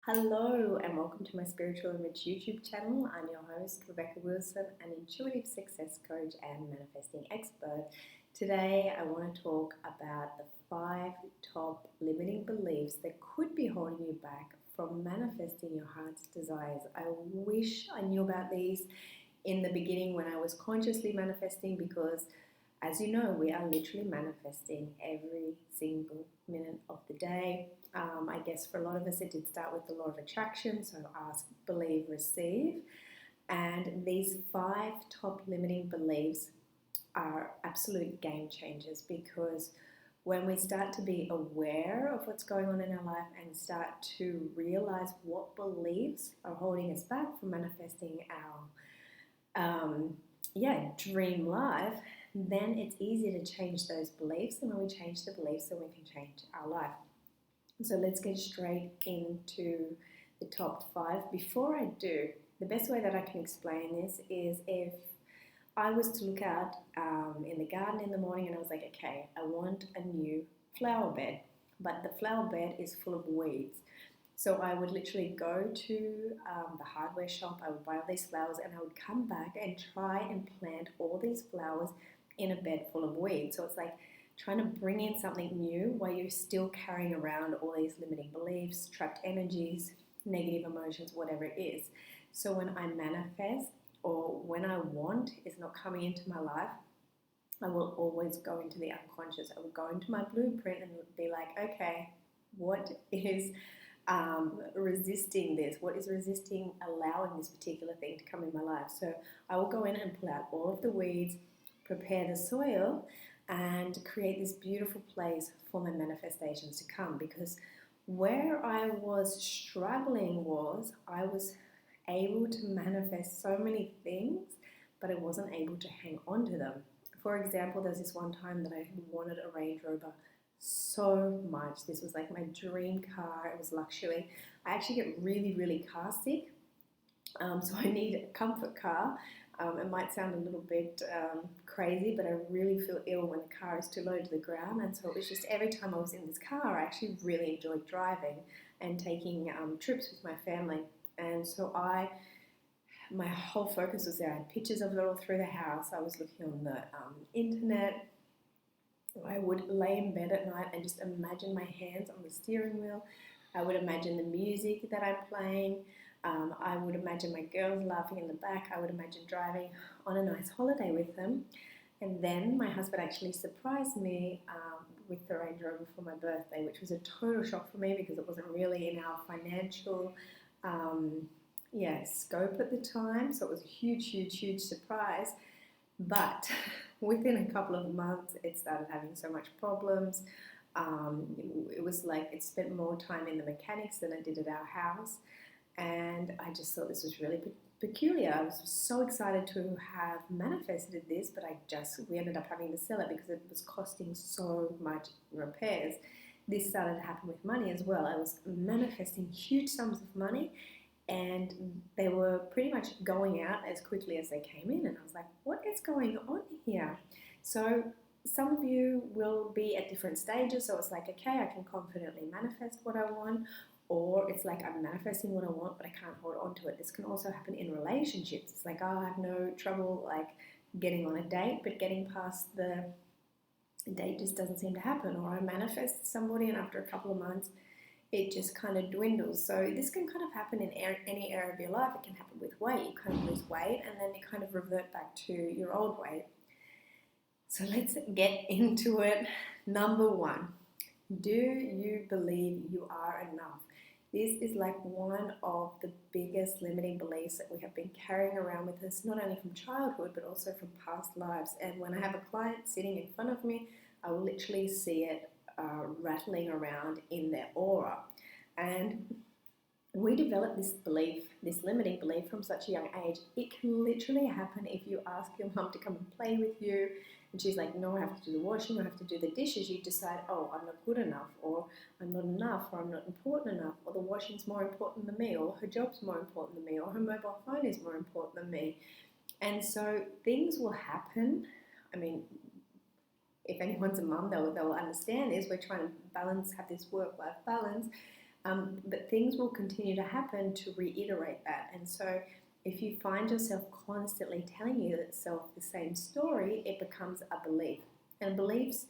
Hello and welcome to my Spiritual and Rich YouTube channel. I'm your host, Rebecca Wilson, an intuitive success coach and manifesting expert. Today I want to talk about the 5 top limiting beliefs that could be holding you back from manifesting your heart's desires. I wish I knew about these in the beginning when I was consciously manifesting, because as you know, we are literally manifesting every single minute of the day. I guess for a lot of us, it did start with the law of attraction, so ask, believe, receive. And these 5 top limiting beliefs are absolute game changers, because when we start to be aware of what's going on in our life and start to realize what beliefs are holding us back from manifesting our dream life, then it's easier to change those beliefs. And when we change the beliefs, then we can change our life. So let's get straight into the top 5. Before I do, the best way that I can explain this is if I was to look out in the garden in the morning and I was like, okay, I want a new flower bed, but the flower bed is full of weeds. So I would literally go to the hardware shop, I would buy all these flowers, and I would come back and try and plant all these flowers in a bed full of weeds. So it's like trying to bring in something new while you're still carrying around all these limiting beliefs, trapped energies, negative emotions, whatever it is. So when I manifest or when I want is not coming into my life, I will always go into the unconscious. I will go into my blueprint and be like, okay, what is resisting this? What is resisting allowing this particular thing to come in my life? So I will go in and pull out all of the weeds, prepare the soil, and create this beautiful place for my manifestations to come. Because where I was struggling was I was able to manifest so many things, but I wasn't able to hang on to them. For example, there's this one time that I wanted a Range Rover so much. This was like my dream car. It was luxury. I actually get really, really car sick, so I need a comfort car. It might sound a little bit crazy, but I really feel ill when the car is too low to the ground. And so it was just every time I was in this car, I actually really enjoyed driving and taking trips with my family. And so my whole focus was there. I had pictures of it all through the house. I was looking on the internet. I would lay in bed at night and just imagine my hands on the steering wheel. I would imagine the music that I'm playing. I would imagine my girls laughing in the back. I would imagine driving on a nice holiday with them. And then my husband actually surprised me with the Range Rover for my birthday, which was a total shock for me because it wasn't really in our financial scope at the time. So it was a huge, huge, huge surprise. But within a couple of months, it started having so much problems. It was like it spent more time in the mechanics than it did at our house. And I just thought this was really peculiar. I was so excited to have manifested this, but we ended up having to sell it because it was costing so much repairs. This started to happen with money as well. I was manifesting huge sums of money, and they were pretty much going out as quickly as they came in. And I was like, what is going on here? So some of you will be at different stages. So it's like, okay, I can confidently manifest what I want. Or it's like I'm manifesting what I want, but I can't hold on to it. This can also happen in relationships. It's like, I have no trouble like getting on a date, but getting past the date just doesn't seem to happen. Or I manifest somebody and after a couple of months, it just kind of dwindles. So this can kind of happen in any area of your life. It can happen with weight. You kind of lose weight and then you kind of revert back to your old weight. So let's get into it. Number 1, do you believe you are enough? This is like one of the biggest limiting beliefs that we have been carrying around with us, not only from childhood, but also from past lives. And when I have a client sitting in front of me, I will literally see it rattling around in their aura. And we develop this belief, this limiting belief from such a young age. It can literally happen if you ask your mum to come and play with you, and she's like, no, I have to do the washing, I have to do the dishes. You decide, oh, I'm not good enough, or I'm not enough, or I'm not important enough, or the washing's more important than me, or her job's more important than me, or her mobile phone is more important than me. And so things will happen. I mean, if anyone's a mum, they'll understand this. We're trying to have this work-life balance. But things will continue to happen to reiterate that. And so if you find yourself constantly telling yourself the same story, it becomes a belief. And beliefs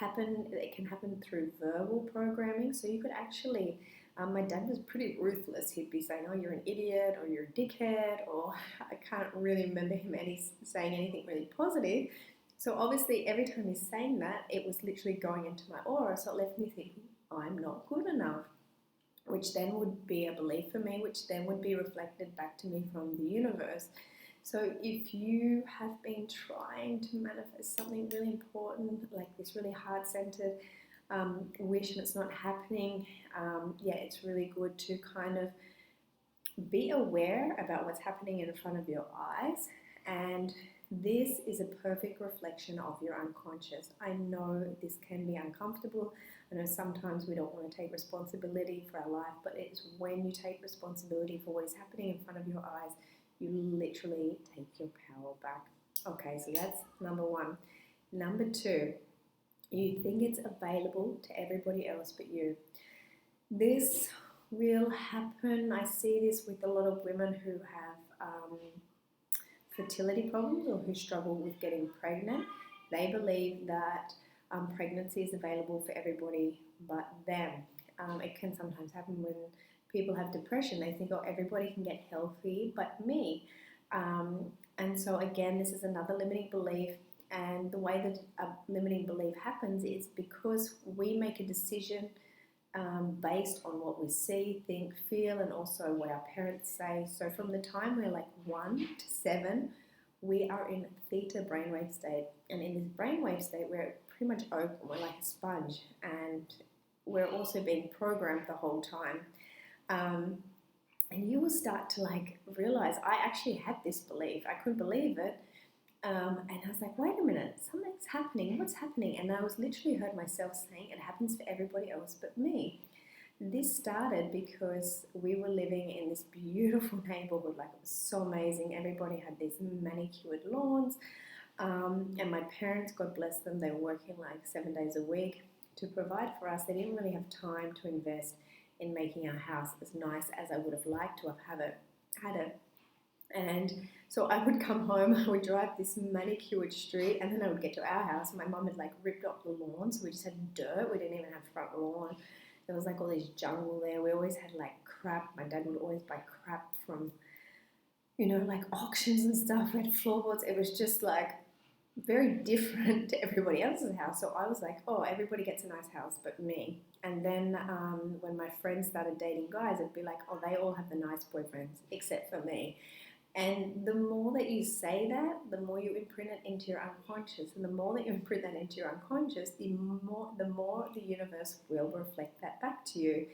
it can happen through verbal programming. So you could actually, my dad was pretty ruthless. He'd be saying, oh, you're an idiot, or you're a dickhead, or I can't really remember him saying anything really positive. So obviously every time he's saying that, it was literally going into my aura. So it left me thinking, I'm not good enough, which then would be a belief for me, which then would be reflected back to me from the universe. So if you have been trying to manifest something really important, like this really heart-centered wish, and it's not happening, it's really good to kind of be aware about what's happening in front of your eyes. And this is a perfect reflection of your unconscious. I know this can be uncomfortable. I know sometimes we don't want to take responsibility for our life, but it's when you take responsibility for what is happening in front of your eyes, you literally take your power back. Okay, so that's number one. Number two, you think it's available to everybody else but you. This will happen. I see this with a lot of women who have fertility problems or who struggle with getting pregnant. They believe that pregnancy is available for everybody but them. It can sometimes happen when people have depression. They think, oh, everybody can get healthy but me. And so again, this is another limiting belief. And the way that a limiting belief happens is because we make a decision based on what we see, think, feel, and also what our parents say. So from the time we're like 1 to 7, we are in theta brainwave state. And in this brainwave state, we're pretty much open. We're like a sponge. And we're also being programmed the whole time. And you will start to like realize, I actually had this belief. I couldn't believe it. And I was like, wait a minute, something's happening. What's happening? And I was literally heard myself saying, it happens for everybody else but me. This started because we were living in this beautiful neighborhood. Like, it was so amazing. Everybody had these manicured lawns. And my parents, God bless them, they were working like 7 days a week to provide for us. They didn't really have time to invest in making our house as nice as I would have liked to have had it. And so I would come home, I would drive this manicured street, and then I would get to our house. My mum had like ripped up the lawn, so we just had dirt. We didn't even have front lawn. There was like all this jungle there. We always had like crap. My dad would always buy crap from, like auctions and stuff. We had floorboards. It was just like very different to everybody else's house. So I was like, oh, everybody gets a nice house but me. And then when my friends started dating guys, it'd be like, oh, they all have the nice boyfriends except for me. And the more that you say that, the more you imprint it into your unconscious. And the more that you imprint that into your unconscious, the more the universe will reflect that back to you.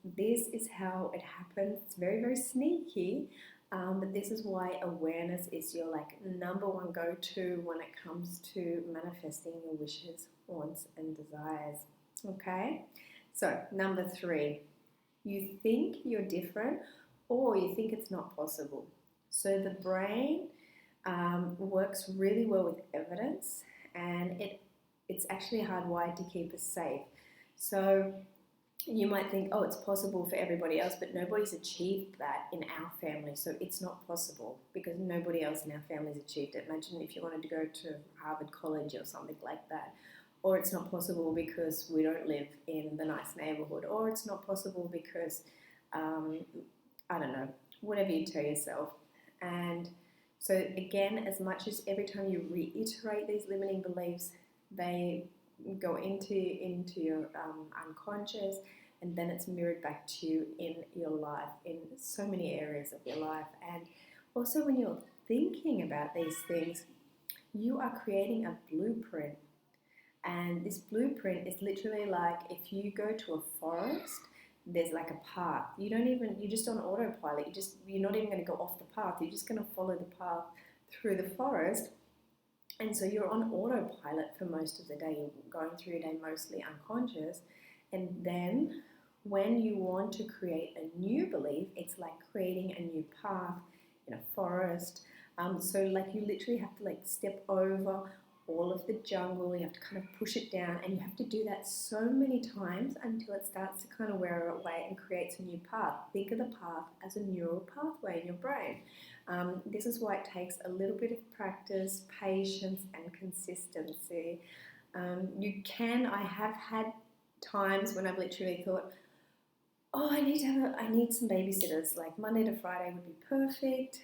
This is how it happens. It's very, very sneaky. But this is why awareness is your like number one go-to when it comes to manifesting your wishes, wants, and desires. Okay? So, number 3, you think you're different, or you think it's not possible. So the brain works really well with evidence, and it's actually hardwired to keep us safe. So you might think, oh, it's possible for everybody else, but nobody's achieved that in our family, so it's not possible because nobody else in our family's achieved it. Imagine if you wanted to go to Harvard College or something like that. Or it's not possible because we don't live in the nice neighborhood. Or it's not possible because I don't know, whatever you tell yourself. And so again, as much as every time you reiterate these limiting beliefs, they go into your unconscious, and then it's mirrored back to you in your life, in so many areas of your life. And also when you're thinking about these things, you are creating a blueprint. And this blueprint is literally like if you go to a forest, there's like a path. You're just on autopilot. You're not even going to go off the path. You're just going to follow the path through the forest. And so you're on autopilot for most of the day. You're going through your day mostly unconscious. And then when you want to create a new belief, it's like creating a new path in a forest. So like you literally have to like step over all of the jungle. You have to kind of push it down, and you have to do that so many times until it starts to kind of wear away and creates a new path. Think of the path as a neural pathway in your brain. This is why it takes a little bit of practice, patience, and consistency. I have had times when I've literally thought, oh, I need some babysitters. Like Monday to Friday would be perfect.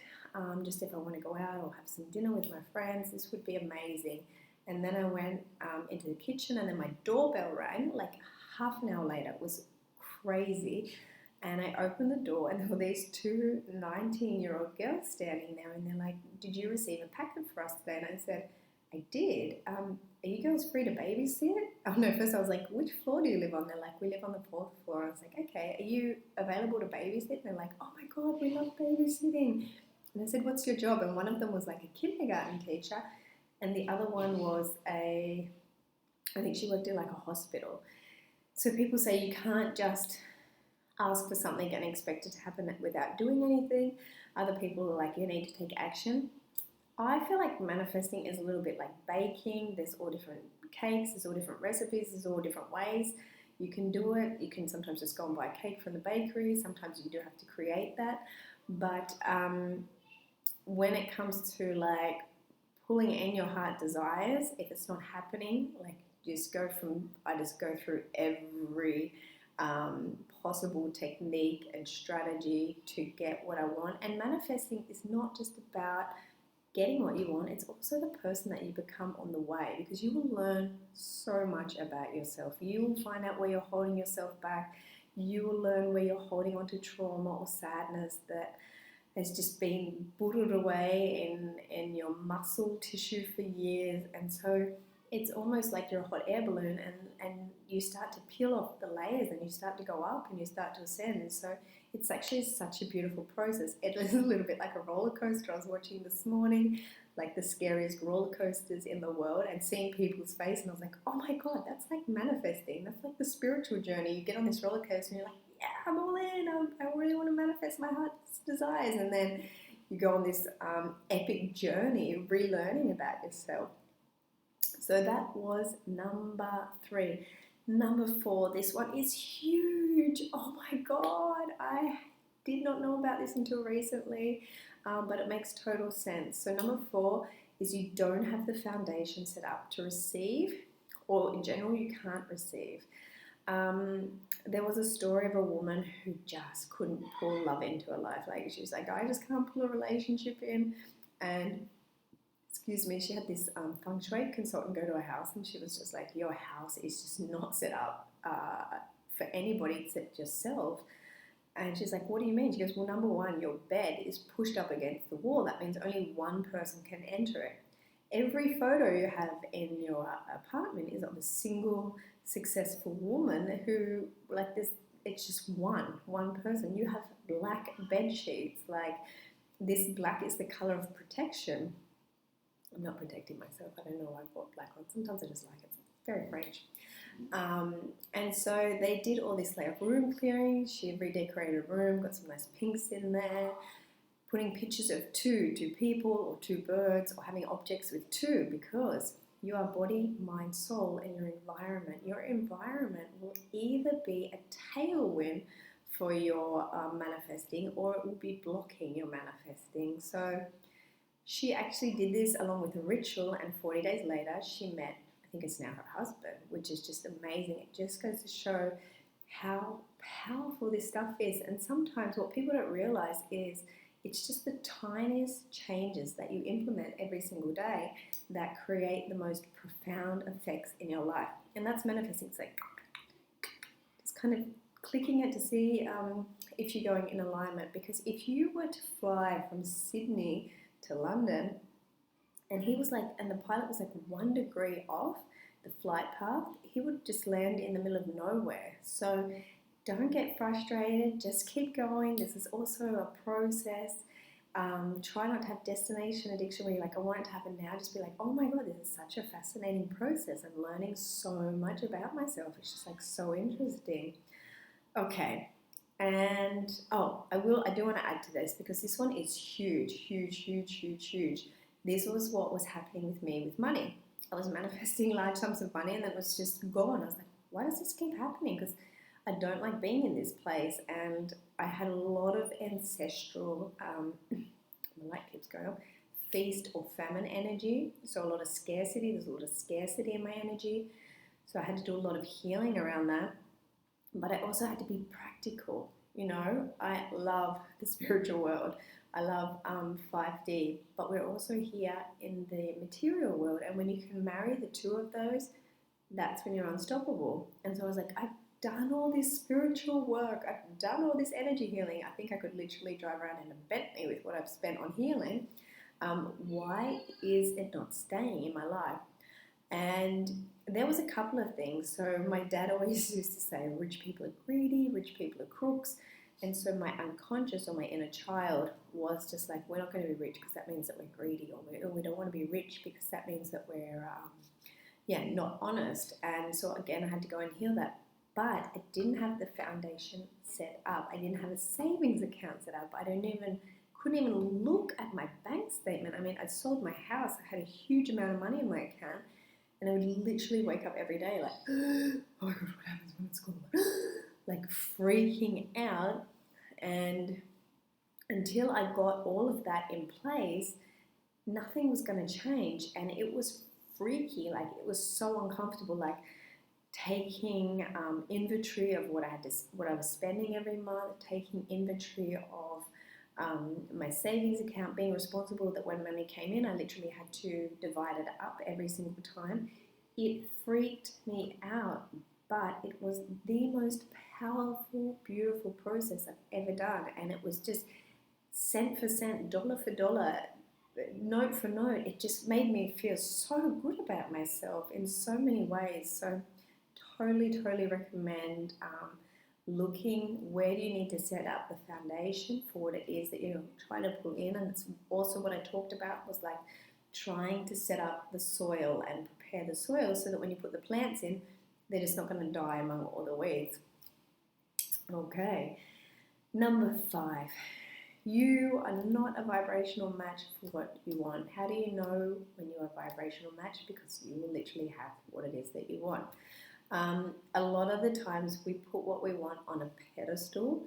Just if I want to go out or have some dinner with my friends, this would be amazing. And then I went into the kitchen, and then my doorbell rang like half an hour later. It was crazy. And I opened the door, and there were these two 19-year-old girls standing there, and they're like, did you receive a packet for us today? And I said, I did. Are you girls free to babysit? Oh no, first I was like, which floor do you live on? They're like, we live on the 4th floor. I was like, okay, are you available to babysit? And they're like, oh my God, we love babysitting. And I said, what's your job? And one of them was like a kindergarten teacher, and the other one was I think she worked in like a hospital. So people say you can't just ask for something and expect it to happen without doing anything. Other people are like, you need to take action. I feel like manifesting is a little bit like baking. There's all different cakes, there's all different recipes, there's all different ways you can do it. You can sometimes just go and buy a cake from the bakery. Sometimes you do have to create that. But when it comes to like pulling in your heart desires, if it's not happening, like I just go through every possible technique and strategy to get what I want. And manifesting is not just about getting what you want, it's also the person that you become on the way, because you will learn so much about yourself. You will find out where you're holding yourself back. You will learn where you're holding on to trauma or sadness that has just been bottled away in your muscle tissue for years. And so it's almost like you're a hot air balloon, and you start to peel off the layers, and you start to go up, and you start to ascend. So it's actually such a beautiful process. It is a little bit like a roller coaster. I was watching this morning, like the scariest roller coasters in the world, and seeing people's face, and I was like, oh my God, that's like manifesting. That's like the spiritual journey. You get on this roller coaster, and you're like, yeah, I'm all in. I really want to manifest my heart's desires. And then you go on this epic journey, relearning about yourself. So that was number 3. Number 4, this one is huge. Oh my God, I did not know about this until recently, but it makes total sense. So number 4 is you don't have the foundation set up to receive, or in general, you can't receive. There was a story of a woman who just couldn't pull love into her life. Like she was like, I just can't pull a relationship in, and she had this feng shui consultant go to her house, and she was just like, your house is just not set up for anybody except yourself. And she's like, what do you mean? She goes, well, number 1, your bed is pushed up against the wall. That means only one person can enter it. Every photo you have in your apartment is of a single successful woman who, like this, it's just one person. You have black bed sheets. Like, this black is the color of protection. I'm not protecting myself. I don't know why I bought black on. Sometimes I just like it. It's very French. And so they did all this like room clearing. She redecorated a room, got some nice pinks in there, putting pictures of two people or 2 birds, or having objects with 2, because you are body, mind, soul, and your environment. Your environment will either be a tailwind for your manifesting, or it will be blocking your manifesting. So she actually did this along with a ritual, and 40 days later she met, I think it's now her husband, which is just amazing. It just goes to show how powerful this stuff is. And sometimes what people don't realize is it's just the tiniest changes that you implement every single day that create the most profound effects in your life. And that's manifesting. It's like just kind of clicking it to see if you're going in alignment. Because if you were to fly from Sydney to London, and the pilot was like 1 degree off the flight path, he would just land in the middle of nowhere. So don't get frustrated, just keep going. This is also a process. Try not to have destination addiction where you're like, I want it to happen now. Just be like, oh my God, this is such a fascinating process. I'm learning so much about myself. It's just like so interesting. Okay. And I do want to add to this, because this one is huge. This was what was happening with me with money. I was manifesting large sums of money and then it was just gone. I was like, why does this keep happening? Because I don't like being in this place. And I had a lot of ancestral, my light keeps going up, feast or famine energy. So a lot of scarcity. There's a lot of scarcity in my energy. So I had to do a lot of healing around that. But I also had to be practical. You know, I love the spiritual world. I love 5D, but we're also here in the material world. And when you can marry the two of those, that's when you're unstoppable. And so I was like, I've done all this spiritual work. I've done all this energy healing. I think I could literally drive around in a Bentley with what I've spent on healing. Why is it not staying in my life? And there was a couple of things. So my dad always used to say, rich people are greedy, rich people are crooks. And so my unconscious or my inner child was just like, we're not going to be rich because that means that we're greedy, or we don't want to be rich because that means that we're, not honest. And so again, I had to go and heal that. But I didn't have the foundation set up. I didn't have a savings account set up. Couldn't even look at my bank statement. I mean, I sold my house. I had a huge amount of money in my account. And I would literally wake up every day like, oh my God, what happens when it's gone? Like freaking out. And until I got all of that in place, nothing was going to change. And it was freaky. Like, it was so uncomfortable. Like taking inventory of what I was spending every month, taking inventory of my savings account, being responsible that when money came in, I literally had to divide it up every single time. It freaked me out, but it was the most powerful, beautiful process I've ever done. And it was just cent for cent, dollar for dollar, note for note. It just made me feel so good about myself in so many ways. So totally recommend looking where do you need to set up the foundation for what it is that you're trying to pull in. And it's also what I talked about was like trying to set up the soil and prepare the soil so that when you put the plants in, they're just not going to die among all the weeds. Okay, number 5, you are not a vibrational match for what you want. How do you know when you're a vibrational match? Because you will literally have what it is that you want. A lot of the times we put what we want on a pedestal,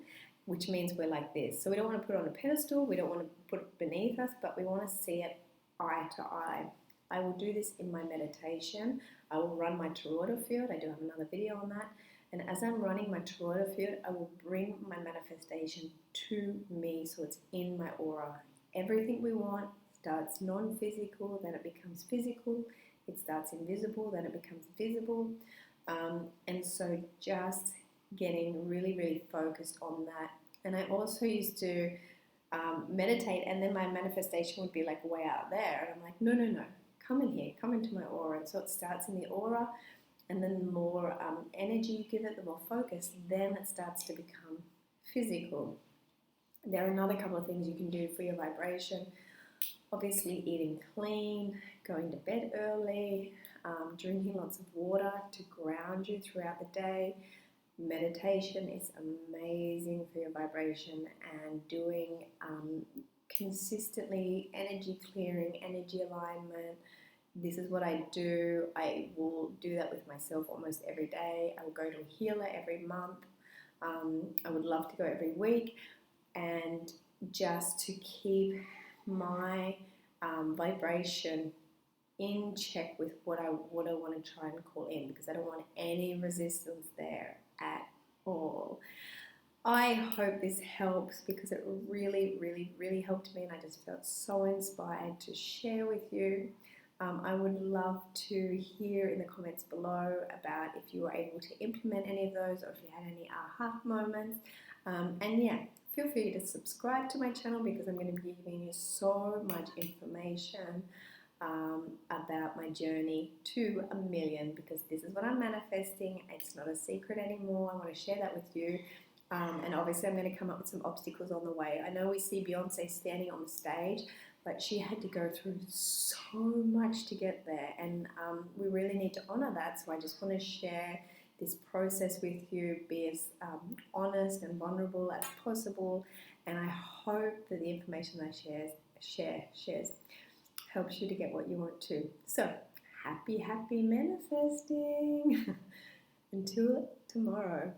which means we're like this. So we don't want to put it on a pedestal, we don't want to put it beneath us, but we want to see it eye to eye. I will do this in my meditation. I will run my toroidal field. I do have another video on that. And as I'm running my toroidal field, I will bring my manifestation to me so it's in my aura. Everything we want starts non-physical, then it becomes physical. It starts invisible, then it becomes visible. And so just getting really focused on that. And I also used to meditate, and then my manifestation would be like way out there. And I'm like, no, come in here, come into my aura. And so it starts in the aura, and then the more energy you give it, the more focus, then it starts to become physical. There are another couple of things you can do for your vibration. Obviously eating clean, going to bed early, drinking lots of water to ground you throughout the day. Meditation is amazing for your vibration, and doing consistently energy clearing, energy alignment. This is what I do. I will do that with myself almost every day. I will go to a healer every month. I would love to go every week, and just to keep my vibration in check with what I want to try and call in, because I don't want any resistance there at all. I hope this helps, because it really helped me, and I just felt so inspired to share with you. I would love to hear in the comments below about if you were able to implement any of those, or if you had any aha moments. And yeah, feel free to subscribe to my channel, because I'm going to be giving you so much information about my journey to 1 million, because this is what I'm manifesting. It's not a secret anymore. I want to share that with you. And obviously I'm going to come up with some obstacles on the way. I know we see Beyonce standing on the stage, but she had to go through so much to get there, and we really need to honor that. So I just want to share this process with you, be as honest and vulnerable as possible, and I hope that the information I shares helps you to get what you want to. So happy, happy manifesting. Until tomorrow.